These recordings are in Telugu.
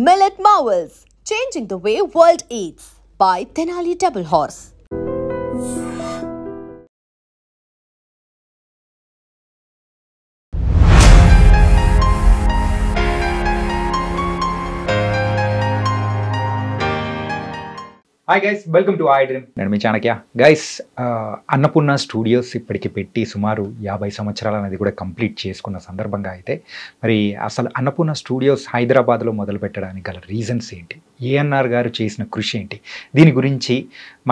Millet Marvels, changing the way world eats by Tenali Double Horse. Hi guys, welcome to I dream. నేను మీ చాణక్య. గైస్, అన్నపూర్ణ స్టూడియోస్ ఇప్పటికి పెట్టి సుమారు 50 సంవత్సరాలు అనేది కూడా కంప్లీట్ చేసుకున్న సందర్భంగా అయితే మరి అసలు అన్నపూర్ణ స్టూడియోస్ హైదరాబాద్లో మొదలు పెట్టడానికి గల రీజన్స్ ఏంటి, ఏఎన్ఆర్ గారు చేసిన కృషి ఏంటి, దీని గురించి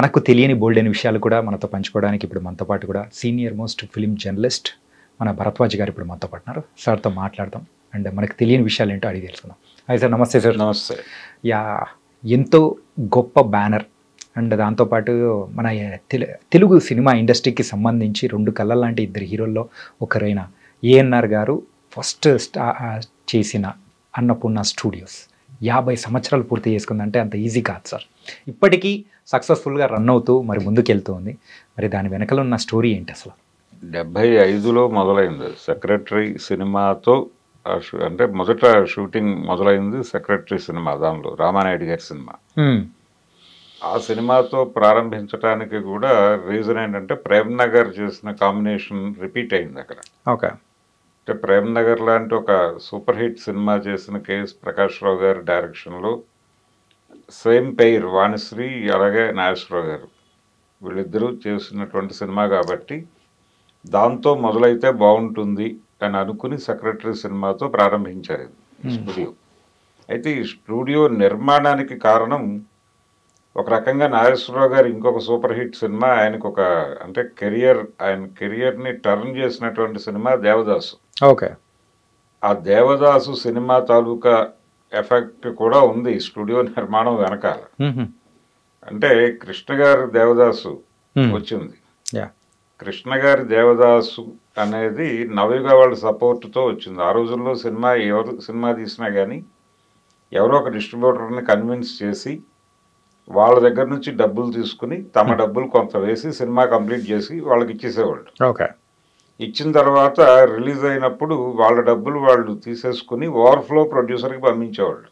మనకు తెలియని బోల్డెన్ విషయాలు కూడా మనతో పంచుకోవడానికి ఇప్పుడు మనతో పాటు కూడా సీనియర్ మోస్ట్ ఫిలిం జర్నలిస్ట్ మన భరద్వాజ్ గారు ఇప్పుడు మనతో పాటున్నారు. సార్తో మాట్లాడదాం అండ్ మనకు తెలియని విషయాలు ఏంటో అడిగి తెలుసుకుందాం. Hi sir. నమస్తే సార్. నమస్తే. ఎంతో గొప్ప బ్యానర్ అండ్ దాంతోపాటు మన తెలుగు సినిమా ఇండస్ట్రీకి సంబంధించి 2 కళ్ళ లాంటి 2 హీరోల్లో ఒకరైన ఏఎన్ఆర్ గారు ఫస్ట్ చేసిన అన్నపూర్ణ స్టూడియోస్ 50 సంవత్సరాలు పూర్తి చేసుకుందంటే అంత ఈజీ కాదు సార్. ఇప్పటికీ సక్సెస్ఫుల్గా రన్ అవుతూ మరి ముందుకెళ్తూ ఉంది. మరి దాని వెనకలో ఉన్న స్టోరీ ఏంటి అసలు? 75లో మొదలైంది సెక్రటరీ సినిమాతో. అంటే మొదట షూటింగ్ మొదలైంది సెక్రటరీ సినిమా, దానిలో రామానాయుడు గారి సినిమా. ఆ సినిమాతో ప్రారంభించడానికి కూడా రీజన్ ఏంటంటే ప్రేమ్ నగర్ చేసిన కాంబినేషన్ రిపీట్ అయింది అక్కడ. ఓకే. అంటే ప్రేమ్ నగర్ లాంటి ఒక సూపర్ హిట్ సినిమా చేసిన కేఎస్ ప్రకాష్ రావు గారి డైరెక్షన్లో సేమ్ పెయిర్ వాణిశ్రీ అలాగే నాగేశ్వరరావు గారు వీళ్ళిద్దరూ చేసినటువంటి సినిమా కాబట్టి దాంతో మొదలైతే బాగుంటుంది అని అనుకుని సెక్రటరీ సినిమాతో ప్రారంభించారు స్టూడియో. అయితే ఈ స్టూడియో నిర్మాణానికి కారణం ఒక రకంగా నాగేశ్వరరావు గారు ఇంకొక సూపర్ హిట్ సినిమా, ఆయనకు ఒక అంటే ఆయన కెరియర్ని టర్న్ చేసినటువంటి సినిమా దేవదాసు. ఓకే. ఆ దేవదాసు సినిమా తాలూకా ఎఫెక్ట్ కూడా ఉంది స్టూడియో నిర్మాణం వెనకాల. అంటే కృష్ణ గారి దేవదాసు వచ్చింది. కృష్ణ గారి దేవదాసు అనేది నవయుగ వాళ్ళ సపోర్ట్తో వచ్చింది. ఆ రోజుల్లో ఎవరు సినిమా తీసినా కానీ ఎవరో ఒక డిస్ట్రిబ్యూటర్ని కన్విన్స్ చేసి వాళ్ళ దగ్గర నుంచి డబ్బులు తీసుకుని తమ డబ్బులు కొంత వేసి సినిమా కంప్లీట్ చేసి వాళ్ళకి ఇచ్చేసేవాళ్ళు. ఓకే. ఇచ్చిన తర్వాత రిలీజ్ అయినప్పుడు వాళ్ళ డబ్బులు వాళ్ళు తీసేసుకుని ఓవర్ఫ్లో ప్రొడ్యూసర్కి పంపించేవాళ్ళు.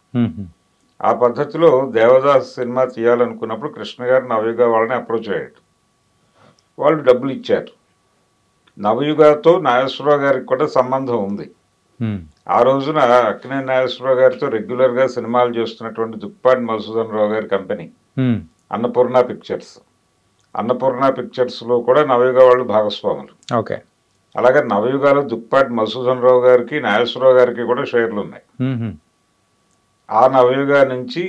ఆ పద్ధతిలో దేవదాస్ సినిమా తీయాలనుకున్నప్పుడు కృష్ణ గారు నవయుగ వాళ్ళని అప్రోచ్ అయ్యాడు. వాళ్ళు డబ్బులు ఇచ్చారు. నవయుగతో నాగేశ్వరరావు గారికి కూడా సంబంధం ఉంది. ఆ రోజున అక్కినేని నాగేశ్వరరావు గారితో రెగ్యులర్గా సినిమాలు చేస్తున్నటువంటి దుప్పాటి మధుసూదన్ రావు గారి కంపెనీ అన్నపూర్ణ పిక్చర్స్. అన్నపూర్ణ పిక్చర్స్లో కూడా నవయుగ వాళ్ళు భాగస్వాములు. ఓకే. అలాగే నవయుగాలో దుప్పాటి మధుసూదన్ రావు గారికి నాగేశ్వరరావు గారికి కూడా షేర్లు ఉన్నాయి. ఆ నవయుగ నుంచి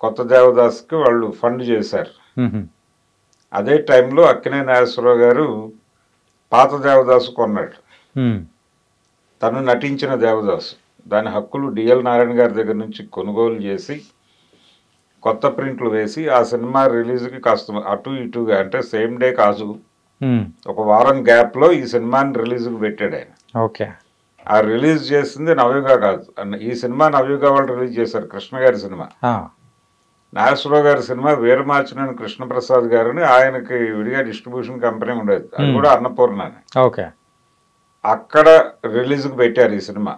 కొత్త దేవదాస్కి వాళ్ళు ఫండ్ చేశారు. అదే టైంలో అక్కినేని నాగేశ్వరరావు గారు పాత దేవదాసు కొన్నాడు. తను నటించిన దేవదాసు దాని హక్కులు డిఎల్ నారాయణ గారి దగ్గర నుంచి కొనుగోలు చేసి కొత్త ప్రింట్లు వేసి ఆ సినిమా రిలీజ్కి కాస్త అటు ఇటుగా అంటే సేమ్ డే కాదు, ఒక వారం గ్యాప్లో ఈ సినిమాని రిలీజ్కి పెట్టాడు ఆయన. ఓకే. ఆ రిలీజ్ చేసింది నవయుగ కాదు, ఈ సినిమా నవయుగ వాళ్ళు రిలీజ్ చేశారు. కృష్ణ గారి సినిమా, నాగేశ్వరరావు గారి సినిమా వీరమాచినేని కృష్ణప్రసాద్ గారిని ఆయనకి విడిగా డిస్ట్రిబ్యూషన్ కంపెనీ ఉండేది, అది కూడా అన్నపూర్ణని. ఓకే. అక్కడ రిలీజ్కి పెట్టారు ఈ సినిమా.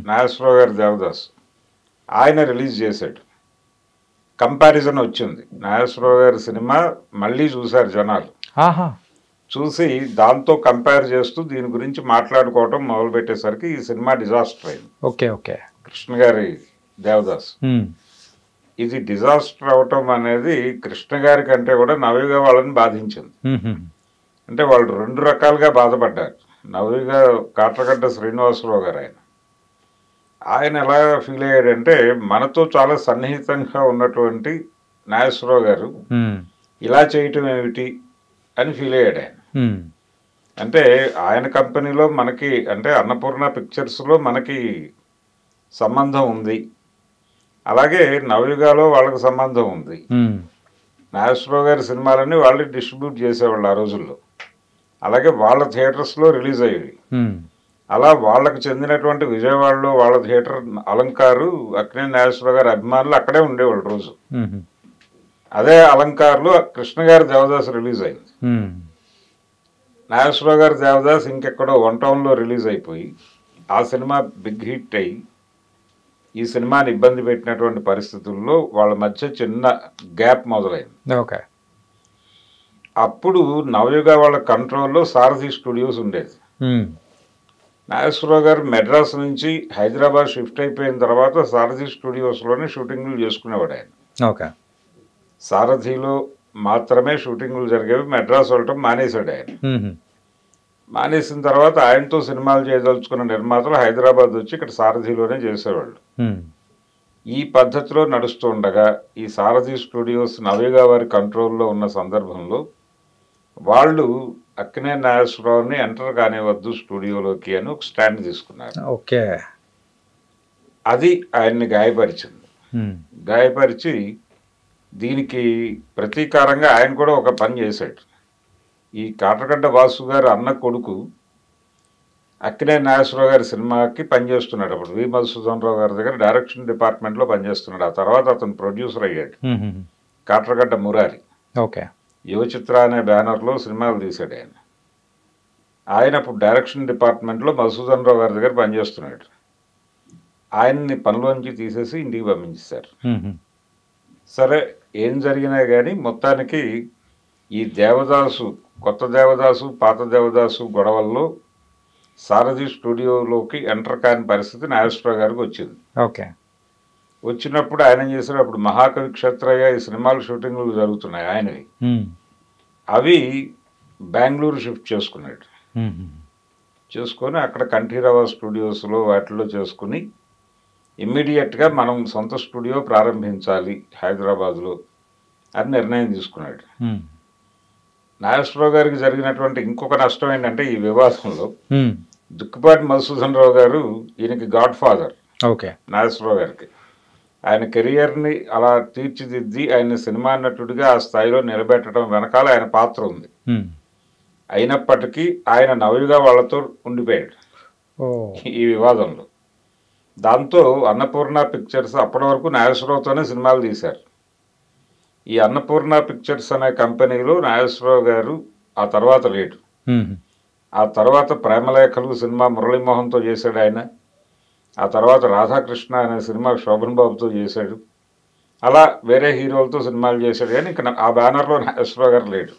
నాగేశ్వరరావు గారి దేవదాస్ ఆయన రిలీజ్ చేశాడు. కంపారిజన్ వచ్చింది. నాగేశ్వరరావు గారి సినిమా మళ్ళీ చూశారు జనాలు. చూసి దాంతో కంపేర్ చేస్తూ దీని గురించి మాట్లాడుకోవటం మొదలు పెట్టేసరికి ఈ సినిమా డిజాస్టర్ అయింది. ఓకే. ఓకే. కృష్ణ గారి దేవదాస్ ఇది డిజాస్టర్ అవటం అనేది కృష్ణ గారి కంటే కూడా నవయుగ వాళ్ళని బాధించింది. అంటే వాళ్ళు 2 రకాలుగా బాధపడ్డారు. నవయుగ కాట్రగడ్డ శ్రీనివాసరావు గారు ఆయన ఎలా ఫీల్ అయ్యాడంటే మనతో చాలా సన్నిహితంగా ఉన్నటువంటి నాగేశ్వరరావు గారు ఇలా చేయటం ఏమిటి అని ఫీల్ అయ్యాడు ఆయన. అంటే ఆయన కంపెనీలో మనకి అంటే అన్నపూర్ణ పిక్చర్స్లో మనకి సంబంధం ఉంది, అలాగే నవయుగాలో వాళ్ళకి సంబంధం ఉంది. నాగేశ్వరరావు గారి సినిమాలన్నీ వాళ్ళు డిస్ట్రిబ్యూట్ చేసేవాళ్ళు ఆ రోజుల్లో, అలాగే వాళ్ళ థియేటర్స్లో రిలీజ్ అయ్యేవి. అలా వాళ్ళకు చెందినటువంటి విజయవాడలో వాళ్ళ థియేటర్ అలంకారు అక్కినేని నాగేశ్వరరావు గారి అభిమానులు అక్కడే ఉండేవాళ్ళు రోజు. అదే అలంకారులో కృష్ణ గారి దేవదాస్ రిలీజ్ అయింది. నాగేశ్వరరావు గారి దేవదాస్ ఇంకెక్కడో 1 టౌన్లో రిలీజ్ అయిపోయి ఆ సినిమా బిగ్ హిట్ అయ్యి ఈ సినిమాని ఇబ్బంది పెట్టినటువంటి పరిస్థితుల్లో వాళ్ళ మధ్య చిన్న గ్యాప్ మొదలైంది. ఓకే. అప్పుడు నవయుగ వాళ్ళ కంట్రోల్లో సారథి స్టూడియోస్ ఉండేది. నాగేశ్వరరావు గారు మెడ్రాస్ నుంచి హైదరాబాద్ షిఫ్ట్ అయిపోయిన తర్వాత సారథి స్టూడియోస్లోనే షూటింగ్లు చేసుకునేవాడు ఆయన. ఓకే. సారథిలో మాత్రమే షూటింగ్లు జరిగేవి. మెడ్రాస్ వెళ్ళటం మానేశాడు ఆయన. మానేసిన తర్వాత ఆయనతో సినిమాలు చేయదలుచుకున్న నిర్మాతలు హైదరాబాద్ వచ్చి ఇక్కడ సారథిలోనే చేసేవాళ్ళు. ఈ పద్ధతిలో నడుస్తూ ఉండగా ఈ సారథి స్టూడియోస్ నవయుగ వారి కంట్రోల్లో ఉన్న సందర్భంలో వాళ్ళు అక్కినేని నాగేశ్వరరావుని ఎంటర్ కానివద్దు స్టూడియోలోకి అని ఒక స్టాండ్ తీసుకున్నారు. ఓకే. అది ఆయన్ని గాయపరిచింది. గాయపరిచి దీనికి ప్రతీకారంగా ఆయన కూడా ఒక పని చేశాడు. ఈ కాట్రగడ్డ వాసు గారు అన్న కొడుకు అక్కినేని నాగేశ్వరరావు గారి సినిమాకి పనిచేస్తున్నాడు. అప్పుడు వి మధుసూదన్ రావు గారి దగ్గర డైరెక్షన్ డిపార్ట్మెంట్లో పనిచేస్తున్నాడు. ఆ తర్వాత అతను ప్రొడ్యూసర్ అయ్యాడు. కాట్రగడ్డ మురారి. ఓకే. యువ చిత్ర అనే బ్యానర్లో సినిమాలు తీశాడు ఆయన. ఆయన అప్పుడు డైరెక్షన్ డిపార్ట్మెంట్లో మధుసూదన్ రావు గారి దగ్గర పనిచేస్తున్నాడు. ఆయన్ని పనిలోంచి తీసేసి ఇంటికి పంపించేశారు. సరే, ఏం జరిగినా కానీ మొత్తానికి ఈ దేవదాసు, కొత్త దేవదాసు పాత దేవదాసు గొడవల్లో సారథి స్టూడియోలోకి ఎంటర్ కాని పరిస్థితి నాగేశ్వరరావు గారికి వచ్చింది. ఓకే. వచ్చినప్పుడు ఆయన చేశారు. అప్పుడు మహాకవి క్షత్రయ్య ఈ సినిమాలు షూటింగ్లు జరుగుతున్నాయి ఆయనవి. అవి బెంగళూరు షిఫ్ట్ చేసుకున్నాడు. చేసుకొని అక్కడ కంఠీరవ స్టూడియోస్లో వాటిలో చేసుకుని ఇమ్మీడియట్గా మనం సొంత స్టూడియో ప్రారంభించాలి హైదరాబాద్లో అని నిర్ణయం తీసుకున్నాడు. నాగేశ్వరరావు గారికి జరిగినటువంటి ఇంకొక నష్టం ఏంటంటే ఈ వివాదంలో దుక్కిపాటి మధుసూదన్ రావు గారు ఈయనకి గాడ్ ఫాదర్. ఓకే. నాగేశ్వరరావు గారికి ఆయన కెరియర్ని అలా తీర్చిదిద్ది ఆయన సినిమా నటుడిగా ఆ స్థాయిలో నిలబెట్టడం వెనకాల ఆయన పాత్ర ఉంది. అయినప్పటికీ ఆయన నవయుగ వాళ్ళతో ఉండిపోయాడు ఈ వివాదంలో. దాంతో అన్నపూర్ణ పిక్చర్స్ అప్పటి వరకు నాగేశ్వరరావుతోనే సినిమాలు తీశారు. ఈ అన్నపూర్ణ పిక్చర్స్ అనే కంపెనీలో నాగేశ్వరరావు గారు ఆ తర్వాత లేడు. ఆ తర్వాత ప్రేమలేఖలు సినిమా మురళీమోహన్తో చేశాడు ఆయన. ఆ తర్వాత రాధాకృష్ణ అనే సినిమా శోభన్ బాబుతో చేశాడు. అలా వేరే హీరోలతో సినిమాలు చేశాడు. కానీ ఇంకా ఆ బ్యానర్లో నాగేశ్వరరావు గారు లేడు.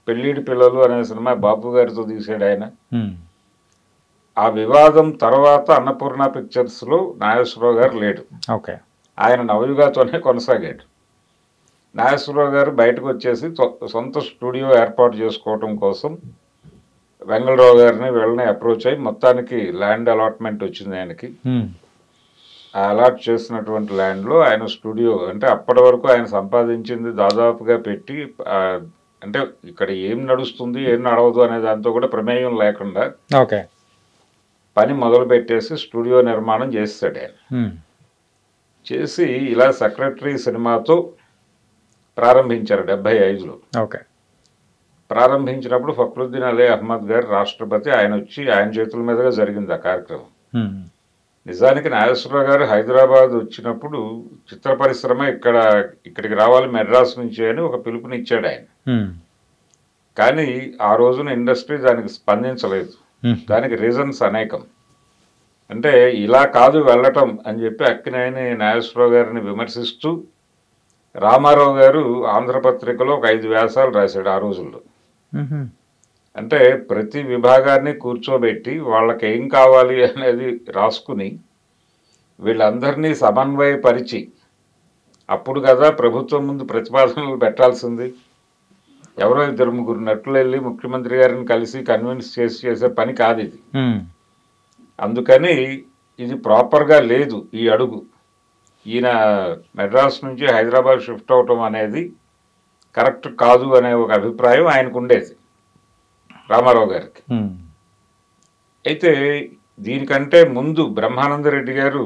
పెళ్ళిడి పిల్లలు అనే సినిమా బాబు గారితో తీశాడు ఆయన. ఆ వివాదం తర్వాత అన్నపూర్ణ పిక్చర్స్లో నాగేశ్వరరావు గారు లేడు. ఓకే. ఆయన నవయుగతోనే కొనసాగాడు. నాగేశ్వరరావు గారు బయటకు వచ్చేసి సొంత స్టూడియో ఏర్పాటు చేసుకోవటం కోసం వెంగళరావు గారిని వీళ్ళని అప్రోచ్ అయ్యి మొత్తానికి ల్యాండ్ అలాట్మెంట్ వచ్చింది ఆయనకి. ఆ అలాట్ చేసినటువంటి ల్యాండ్లో ఆయన స్టూడియో, అంటే అప్పటి వరకు ఆయన సంపాదించింది దాదాపుగా పెట్టి, అంటే ఇక్కడ ఏం నడుస్తుంది ఏం నడవదు అనే దాంతో కూడా ప్రమేయం లేకుండా ఓకే పని మొదలు పెట్టేసి స్టూడియో నిర్మాణం చేస్తాడు ఆయన. చేసి ఇలా సెక్రటరీ సినిమాతో ప్రారంభించారు 75లో. ఓకే. ప్రారంభించినప్పుడు ఫక్రుద్దీన్ అలీ అహ్మద్ గారు రాష్ట్రపతి, ఆయన వచ్చి ఆయన చేతుల మీదుగా జరిగింది ఆ కార్యక్రమం. నిజానికి నాగేశ్వరరావు గారు హైదరాబాద్ వచ్చినప్పుడు చిత్ర పరిశ్రమ ఇక్కడికి రావాలి మెడ్రాస్ నుంచి అని ఒక పిలుపునిచ్చాడు ఆయన. కానీ ఆ రోజున ఇండస్ట్రీ దానికి స్పందించలేదు. దానికి రీజన్స్ అనేకం. అంటే ఇలా కాదు వెళ్ళటం అని చెప్పి అక్కినేని నాగేశ్వరరావు గారిని విమర్శిస్తూ రామారావు గారు ఆంధ్రపత్రికలో ఒక 5 వ్యాసాలు రాశాడు ఆ రోజుల్లో. అంటే ప్రతి విభాగాన్ని కూర్చోబెట్టి వాళ్ళకి ఏం కావాలి అనేది రాసుకుని వీళ్ళందరినీ సమన్వయపరిచి అప్పుడు కదా ప్రభుత్వం ముందు ప్రతిపాదనలు పెట్టాల్సింది. ఎవరో 2-3 నటులు వెళ్ళి ముఖ్యమంత్రి గారిని కలిసి కన్విన్స్ చేసే పని కాదు ఇది. అందుకని ఇది ప్రాపర్గా లేదు ఈ అడుగు. ఈయన మెడ్రాస్ నుంచి హైదరాబాద్ షిఫ్ట్ అవటం అనేది కరెక్ట్ కాదు అనే ఒక అభిప్రాయం ఆయనకు ఉండేది రామారావు గారికి. అయితే దీనికంటే ముందు బ్రహ్మానందరెడ్డి గారు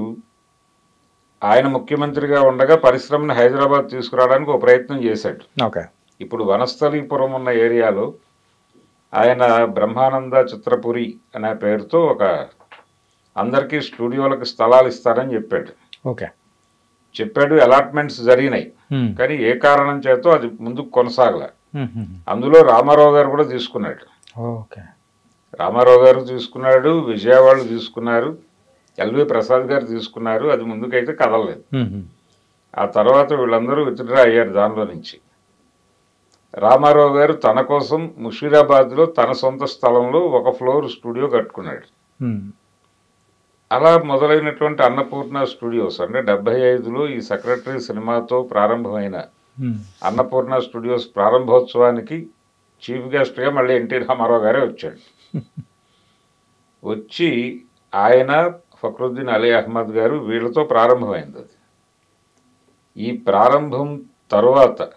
ఆయన ముఖ్యమంత్రిగా ఉండగా పరిశ్రమను హైదరాబాద్ తీసుకురావడానికి ఒక ప్రయత్నం చేశాడు. ఓకే. ఇప్పుడు వనస్థలీపురం ఉన్న ఏరియాలో ఆయన బ్రహ్మానంద చిత్రపురి అనే పేరుతో ఒక అందరికీ స్టూడియోలకు స్థలాలు ఇస్తారని చెప్పాడు. ఓకే. చెప్పాడు, అలాట్మెంట్స్ జరిగినాయి. కానీ ఏ కారణం చేతో అది ముందుకు కొనసాగలే. అందులో రామారావు గారు కూడా తీసుకున్నాడు. ఓకే. రామారావు గారు తీసుకున్నాడు, విజయవాడలో తీసుకున్నారు. ఎల్వి ప్రసాద్ గారు తీసుకున్నారు. అది ముందుకైతే కదలలేదు. ఆ తర్వాత వీళ్ళందరూ విత్డ్రా అయ్యారు దానిలో నుంచి. రామారావు గారు తన కోసం ముషీరాబాద్లో తన సొంత స్థలంలో ఒక ఫ్లోర్ స్టూడియో కట్టుకున్నాడు. అలా మొదలైనటువంటి అన్నపూర్ణ స్టూడియోస్ అంటే 75లో ఈ సెక్రటరీ సినిమాతో ప్రారంభమైన అన్నపూర్ణ స్టూడియోస్ ప్రారంభోత్సవానికి చీఫ్ గెస్ట్గా మళ్ళీ ఎన్టీ రామారావు గారే వచ్చాడు. వచ్చి ఆయన ఫక్రుద్దీన్ అలీ అహ్మద్ గారు వీళ్ళతో ప్రారంభమైంది అది. ఈ ప్రారంభం తర్వాత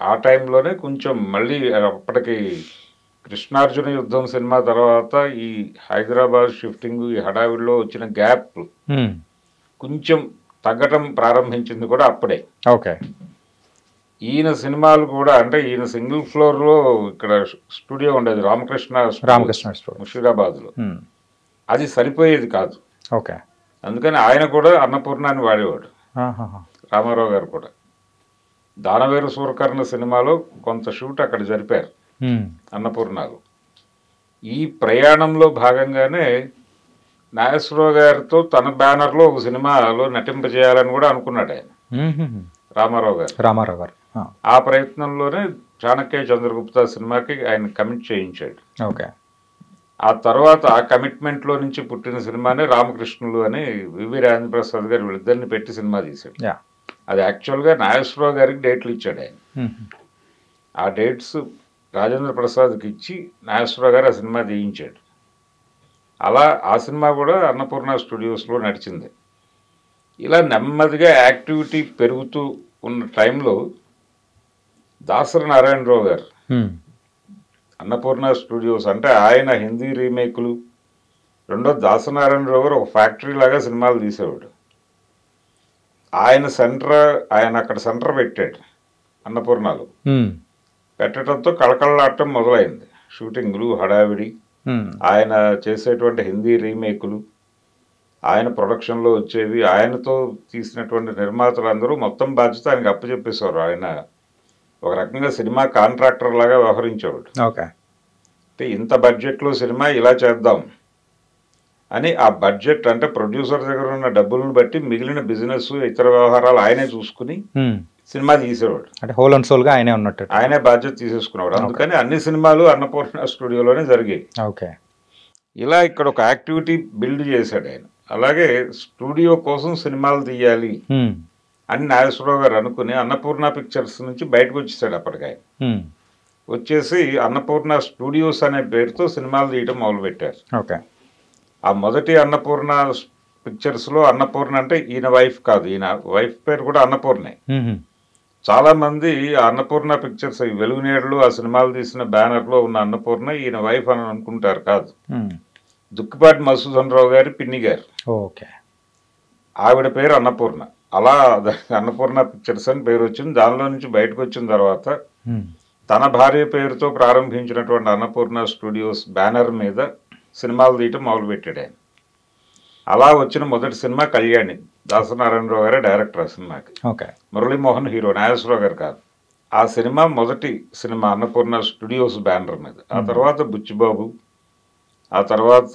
ఆ టైంలోనే కొంచెం మళ్ళీ అప్పటికి కృష్ణార్జున యుద్ధం సినిమా తర్వాత ఈ హైదరాబాద్ షిఫ్టింగ్ ఈ హడావిడిలో వచ్చిన గ్యాప్ కొంచెం తగ్గటం ప్రారంభించింది కూడా అప్పుడే. ఓకే. ఈయన సినిమాలు కూడా అంటే ఈయన సింగిల్ ఫ్లోర్లో ఇక్కడ స్టూడియో ఉండేది రామకృష్ణ ముషీరాబాద్లో. అది సరిపోయేది కాదు. ఓకే. అందుకని ఆయన కూడా అన్నపూర్ణాన్ని వాడేవాడు. రామారావు గారు కూడా దానవేరు సూరకర్ణ సినిమాలో కొంత షూట్ అక్కడ జరిపారు అన్నపూర్ణలో. ఈ ప్రయాణంలో భాగంగానే నాగేశ్వరరావు గారితో తన బ్యానర్లో ఒక సినిమాలో నటింపజేయాలని కూడా అనుకున్నాడు ఆయన రామారావు గారు. ఆ ప్రయత్నంలోనే చాణక్య చంద్రగుప్త సినిమాకి ఆయన కమిట్ చేయించాడు. ఓకే. ఆ తర్వాత ఆ కమిట్మెంట్లో నుంచి పుట్టిన సినిమానే రామకృష్ణులు అని వివి రాజేంద్ర ప్రసాద్ గారు వీళ్ళిద్దరిని పెట్టి సినిమా తీశాడు. అది యాక్చువల్గా నాగేశ్వరరావు గారికి డేట్లు ఇచ్చాడు ఆయన. ఆ డేట్స్ రాజేంద్ర ప్రసాద్కి ఇచ్చి నాగేశ్వరరావు గారు ఆ సినిమా తీయించాడు. అలా ఆ సినిమా కూడా అన్నపూర్ణ స్టూడియోస్లో నడిచింది. ఇలా నెమ్మదిగా యాక్టివిటీ పెరుగుతూ ఉన్న టైంలో దాసరి నారాయణరావు గారు అన్నపూర్ణ స్టూడియోస్ అంటే ఆయన హిందీ రీమేకులు, రెండో దాసనారాయణరావు గారు ఒక ఫ్యాక్టరీ లాగా సినిమాలు తీసేవాడు. ఆయన అక్కడ సెంటర్ పెట్టాడు అన్నపూర్ణలో. పెట్టడంతో కళకళలాడటం మొదలైంది. షూటింగ్లు హడావిడి, ఆయన చేసేటువంటి హిందీ రీమేకులు, ఆయన ప్రొడక్షన్లో వచ్చేవి, ఆయనతో తీసినటువంటి నిర్మాతలందరూ మొత్తం బాధ్యత ఆయనకు అప్పచెప్పేశారు. ఆయన ఒక రకంగా సినిమా కాంట్రాక్టర్ లాగా వ్యవహరించేవాడు. ఓకే. అంటే ఇంత బడ్జెట్లో సినిమా ఇలా చేద్దాం అని ఆ బడ్జెట్ అంటే ప్రొడ్యూసర్ దగ్గర ఉన్న డబ్బులను బట్టి మిగిలిన బిజినెస్ ఇతర వ్యవహారాలు ఆయనే చూసుకుని సినిమా తీసేవాడు. అంటే హోల్ అండ్ సోల్గా ఆయనే ఉన్నట్టు ఆయనే బాధ్యత తీసేసుకునేవాడు. అందుకని అన్ని సినిమాలు అన్నపూర్ణ స్టూడియోలోనే జరిగాయి. ఓకే. ఇలా ఇక్కడ ఒక యాక్టివిటీ బిల్డ్ చేశాడు ఆయన. అలాగే స్టూడియో కోసం సినిమాలు తీయాలి అని నాగేశ్వరరావు గారు అనుకుని అన్నపూర్ణ పిక్చర్స్ నుంచి బయటకు వచ్చేసాడు. అప్పటికాయ వచ్చేసి అన్నపూర్ణ స్టూడియోస్ అనే పేరుతో సినిమాలు తీయడం మొదలుపెట్టారు. ఓకే. ఆ మొదటి అన్నపూర్ణ పిక్చర్స్లో అన్నపూర్ణ అంటే ఈయన వైఫ్ కాదు, ఈయన వైఫ్ పేరు కూడా అన్నపూర్ణే. చాలామంది అన్నపూర్ణ పిక్చర్స్ వెలుగునేడులో ఆ సినిమాలు తీసిన బ్యానర్లో ఉన్న అన్నపూర్ణ ఈయన వైఫ్ అని అనుకుంటారు. కాదు, దుక్కిపాటి మధుసూదన్ రావు గారి పిన్ని గారు. ఓకే. ఆవిడ పేరు అన్నపూర్ణ. అలా అన్నపూర్ణ పిక్చర్స్ అని పేరు వచ్చింది. దానిలో నుంచి బయటకు వచ్చిన తర్వాత తన భార్య పేరుతో ప్రారంభించినటువంటి అన్నపూర్ణ స్టూడియోస్ బ్యానర్ మీద సినిమాలు తీయటం మొదలుపెట్టాడు ఆయన. అలా వచ్చిన మొదటి సినిమా కళ్యాణి. దాసనారాయణరావు గారే డైరెక్టర్ ఆ సినిమాకి. ఓకే. మురళీమోహన్ హీరో, నాగేశ్వరరావు గారు కాదు. ఆ సినిమా మొదటి సినిమా అన్నపూర్ణ స్టూడియోస్ బ్యానర్ మీద. ఆ తర్వాత బుచ్చిబాబు, ఆ తర్వాత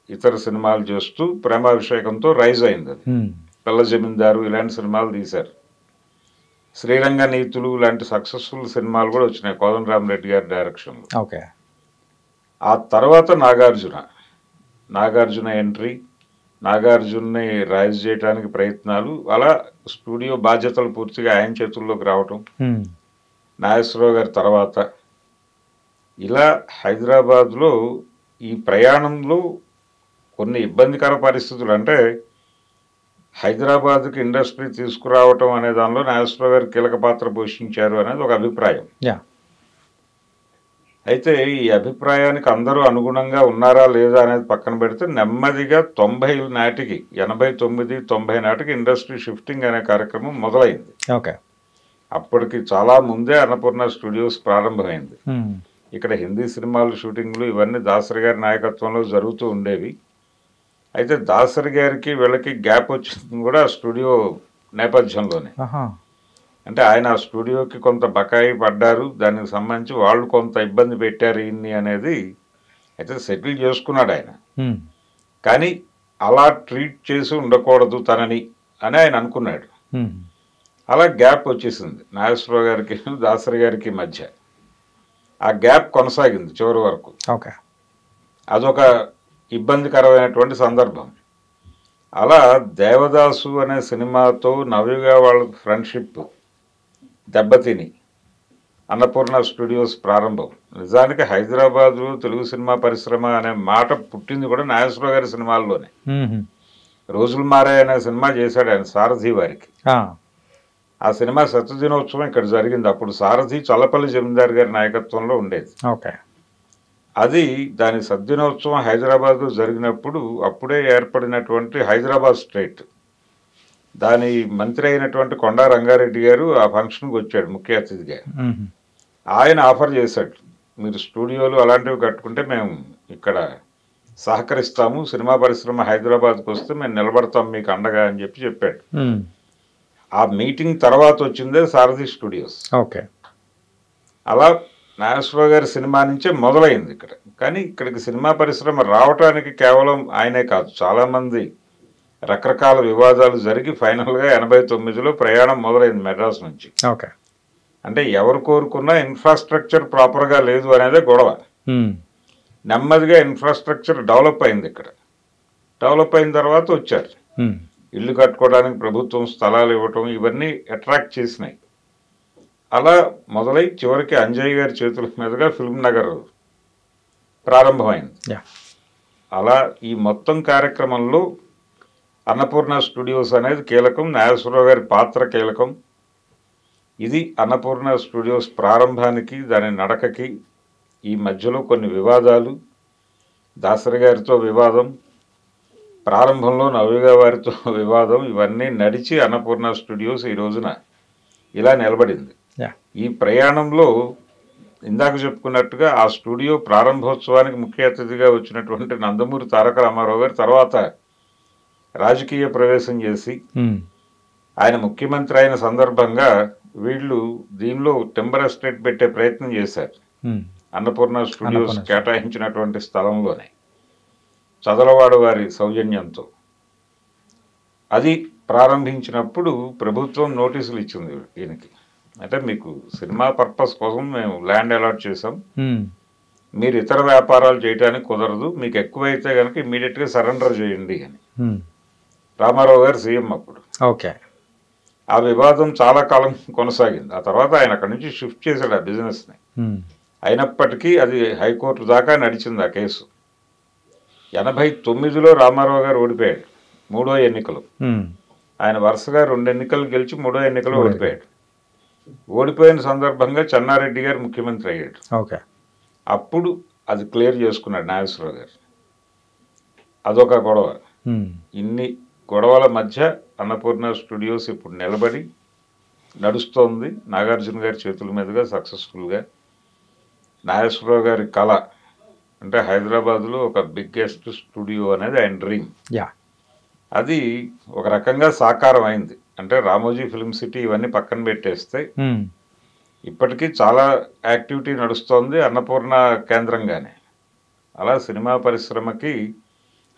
ఇతర సినిమాలు చేస్తూ ప్రేమాభిషేకంతో రైజ్ అయింది. అది పిల్ల జమీందారు ఇలాంటి సినిమాలు తీశారు. శ్రీరంగ నీతులు లాంటి సక్సెస్ఫుల్ సినిమాలు కూడా వచ్చినాయి కోదండరామరెడ్డి గారి డైరెక్షన్లో. ఓకే. ఆ తర్వాత నాగార్జున ఎంట్రీ, నాగార్జున్ని రైజ్ చేయడానికి ప్రయత్నాలు, అలా స్టూడియో బాధ్యతలు పూర్తిగా ఆయన చేతుల్లోకి రావటం నాగేశ్వరరావు గారి తర్వాత. ఇలా హైదరాబాద్లో ఈ ప్రయాణంలో కొన్ని ఇబ్బందికర పరిస్థితులు అంటే హైదరాబాద్కి ఇండస్ట్రీ తీసుకురావటం అనే దానిలో నాగేశ్వరరావు గారు కీలక పాత్ర పోషించారు అనేది ఒక అభిప్రాయం. అయితే ఈ అభిప్రాయానికి అందరూ అనుగుణంగా ఉన్నారా లేదా అనేది పక్కన పెడితే నెమ్మదిగా 90 నాటికి 89, 90 నాటికి ఇండస్ట్రీ షిఫ్టింగ్ అనే కార్యక్రమం మొదలైంది. ఓకే. అప్పటికి చాలా ముందే అన్నపూర్ణ స్టూడియోస్ ప్రారంభమైంది. ఇక్కడ హిందీ సినిమాలు షూటింగ్లు ఇవన్నీ దాసరి గారి నాయకత్వంలో జరుగుతూ ఉండేవి. అయితే దాసరి గారికి వీళ్ళకి గ్యాప్ వచ్చింది కూడా స్టూడియో నేపథ్యంలోనే. అంటే ఆయన ఆ స్టూడియోకి కొంత బకాయి పడ్డారు, దానికి సంబంధించి వాళ్ళు కొంత ఇబ్బంది పెట్టారు ఈయన్ని అనేది అయితే సెటిల్ చేసుకున్నాడు ఆయన. కానీ అలా ట్రీట్ చేసి ఉండకూడదు తనని అని ఆయన అనుకున్నాడు. అలా గ్యాప్ వచ్చేసింది నాగేశ్వరరావు గారికి దాసరి గారికి మధ్య. ఆ గ్యాప్ కొనసాగింది చివరి వరకు. ఓకే, అదొక ఇబ్బందికరమైనటువంటి సందర్భం. అలా దేవదాసు అనే సినిమాతో నవ్యగా వాళ్ళ ఫ్రెండ్షిప్ దెబ్బతిని అన్నపూర్ణ స్టూడియోస్ ప్రారంభం. నిజానికి హైదరాబాదు తెలుగు సినిమా పరిశ్రమ అనే మాట పుట్టింది కూడా నాగేశ్వరరావు గారి సినిమాల్లోనే. రోజులు మారాయి అనే సినిమా చేశాడు ఆయన సారథి వారికి. ఆ సినిమా సత్యదినోత్సవం ఇక్కడ జరిగింది. అప్పుడు సారథి చల్లపల్లి జమీందార్ గారి నాయకత్వంలో ఉండేది. ఓకే, అది దాని సద్దినోత్సవం హైదరాబాద్లో జరిగినప్పుడు అప్పుడే ఏర్పడినటువంటి హైదరాబాద్ స్టేట్ దాని మంత్రి అయినటువంటి కొండా రంగారెడ్డి గారు ఆ ఫంక్షన్కి వచ్చాడు ముఖ్య అతిథిగా. ఆయన ఆఫర్ చేశాడు, మీరు స్టూడియోలు అలాంటివి కట్టుకుంటే మేము ఇక్కడ సహకరిస్తాము, సినిమా పరిశ్రమ హైదరాబాద్కి వస్తే మేము నిలబడతాం మీకు అండగా అని చెప్పాడు. ఆ మీటింగ్ తర్వాత వచ్చిందే సారథి స్టూడియోస్. ఓకే, అలా నాగేశ్వరరావు గారి సినిమా నుంచే మొదలైంది ఇక్కడ. కానీ ఇక్కడికి సినిమా పరిశ్రమ రావటానికి కేవలం ఆయనే కాదు, చాలామంది రకరకాల వివాదాలు జరిగి ఫైనల్గా 89లో ప్రయాణం మొదలైంది మెడ్రాస్ నుంచి. ఓకే, అంటే ఎవరు కోరుకున్నా ఇన్ఫ్రాస్ట్రక్చర్ ప్రాపర్గా లేదు అనేదే గొడవ. నెమ్మదిగా ఇన్ఫ్రాస్ట్రక్చర్ డెవలప్ అయింది ఇక్కడ. డెవలప్ అయిన తర్వాత వచ్చారు. ఇల్లు కట్టుకోవడానికి ప్రభుత్వం స్థలాలు ఇవ్వటం ఇవన్నీ అట్రాక్ట్ చేసినాయి. అలా మొదలై చివరికి అంజయ్ గారి చేతుల మీదుగా ఫిల్మ్ నగర్ ప్రారంభమైంది. అలా ఈ మొత్తం కార్యక్రమంలో అన్నపూర్ణ స్టూడియోస్ అనేది కీలకం, నాగేశ్వరరావు గారి పాత్ర కీలకం. ఇది అన్నపూర్ణ స్టూడియోస్ ప్రారంభానికి దాని నడకకి ఈ మధ్యలో కొన్ని వివాదాలు, దాసరి గారితో వివాదం, ప్రారంభంలో నవ్యగా వారితో వివాదం, ఇవన్నీ నడిచి అన్నపూర్ణ స్టూడియోస్ ఈ రోజున ఇలా నిలబడింది. ఈ ప్రయాణంలో ఇందాక చెప్పుకున్నట్టుగా ఆ స్టూడియో ప్రారంభోత్సవానికి ముఖ్య అతిథిగా వచ్చినటువంటి నందమూరి తారక రామారావు గారు తర్వాత రాజకీయ ప్రవేశం చేసి ఆయన ముఖ్యమంత్రి అయిన సందర్భంగా వీళ్ళు దీనిలో టెంబర్ ఎస్టేట్ పెట్టే ప్రయత్నం చేశారు. అన్నపూర్ణ స్టూడియోస్ కేటాయించినటువంటి స్థలంలోనే చదలవాడ వారి సౌజన్యంతో. అది ప్రారంభించినప్పుడు ప్రభుత్వం నోటీసులు ఇచ్చింది ఈయనకి, అంటే మీకు సినిమా పర్పస్ కోసం మేము ల్యాండ్ అలాట్ చేసాం, మీరు ఇతర వ్యాపారాలు చేయడానికి కుదరదు, మీకు ఎక్కువైతే కనుక ఇమ్మీడియట్గా సరెండర్ చేయండి అని. రామారావు గారు సీఎం అప్పుడు. ఓకే, ఆ వివాదం చాలా కాలం కొనసాగింది. ఆ తర్వాత ఆయన అక్కడి నుంచి షిఫ్ట్ చేశాడు ఆ బిజినెస్ని. అయినప్పటికీ అది హైకోర్టు దాకా నడిచింది ఆ కేసు. 89లో రామారావు గారు ఓడిపోయాడు 3వ ఎన్నికలు. ఆయన వరుసగా 2 ఎన్నికలు గెలిచి 3వ ఎన్నికలు ఓడిపోయాడు. ఓడిపోయిన సందర్భంగా చెన్నారెడ్డి గారు ముఖ్యమంత్రి అయ్యాడు. ఓకే, అప్పుడు అది క్లియర్ చేసుకున్నాడు నాగేశ్వరరావు గారు. అదొక గొడవ. ఇన్ని గొడవల మధ్య అన్నపూర్ణ స్టూడియోస్ ఇప్పుడు నిలబడి నడుస్తోంది నాగార్జున గారి చేతుల మీదుగా సక్సెస్ఫుల్గా. నాగేశ్వరరావు గారి కళ అంటే హైదరాబాద్లో ఒక బిగ్గెస్ట్ స్టూడియో అనేది ఆయన డ్రీమ్. అది ఒక రకంగా సాకారం అయింది. అంటే రామోజీ ఫిల్మ్ సిటీ ఇవన్నీ పక్కన పెట్టేస్తే ఇప్పటికీ చాలా యాక్టివిటీ నడుస్తోంది అన్నపూర్ణ కేంద్రంగానే. అలా సినిమా పరిశ్రమకి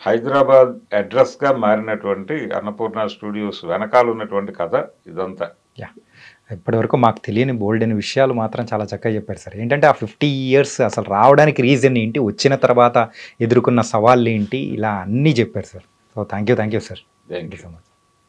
హైదరాబాద్ అడ్రస్గా మారినటువంటి అన్నపూర్ణ స్టూడియోస్ వెనకాల ఉన్నటువంటి కథ ఇదంతా. ఇప్పటివరకు మాకు తెలియని బోల్డ్ అనే విషయాలు మాత్రం చాలా చక్కగా చెప్పారు సార్. ఏంటంటే ఆ 50 years అసలు రావడానికి రీజన్ ఏంటి, వచ్చిన తర్వాత ఎదుర్కొన్న సవాళ్ళు ఏంటి, ఇలా అన్నీ చెప్పారు sir. So thank you sir. Thank you so much.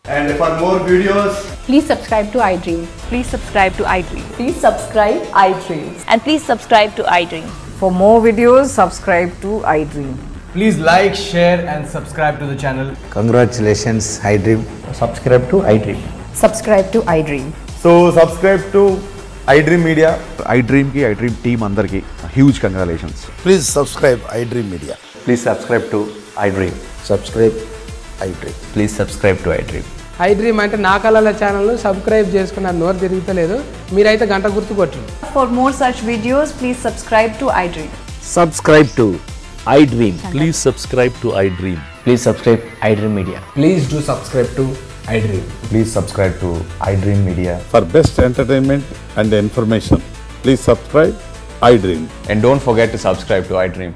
And for more videos, please subscribe to iDream. Please subscribe to iDream. Please subscribe iDream. And please subscribe to iDream. For more videos, subscribe to iDream. please like, share and subscribe to the channel. Congratulations, iDream. Subscribe to iDream. Subscribe to iDream. So subscribe to iDream Media. iDream ki iDream team andarki huge congratulations. Please subscribe iDream Media. Please subscribe to iDream. Subscribe iDream. Please subscribe to iDream. iDream అంటే నా కళల ఛానల్ను సబ్స్క్రైబ్ చేసుకున్న నోరు తిరుగుతలేదు, మీరైతే గంట గుర్తు కొట్టండి. For more such videos, please subscribe to iDream. Subscribe to iDream. Please subscribe to iDream. Please subscribe iDream Media. Please do subscribe to iDream. Please subscribe to iDream Media. For best entertainment and information, please subscribe iDream. And don't forget to subscribe to iDream.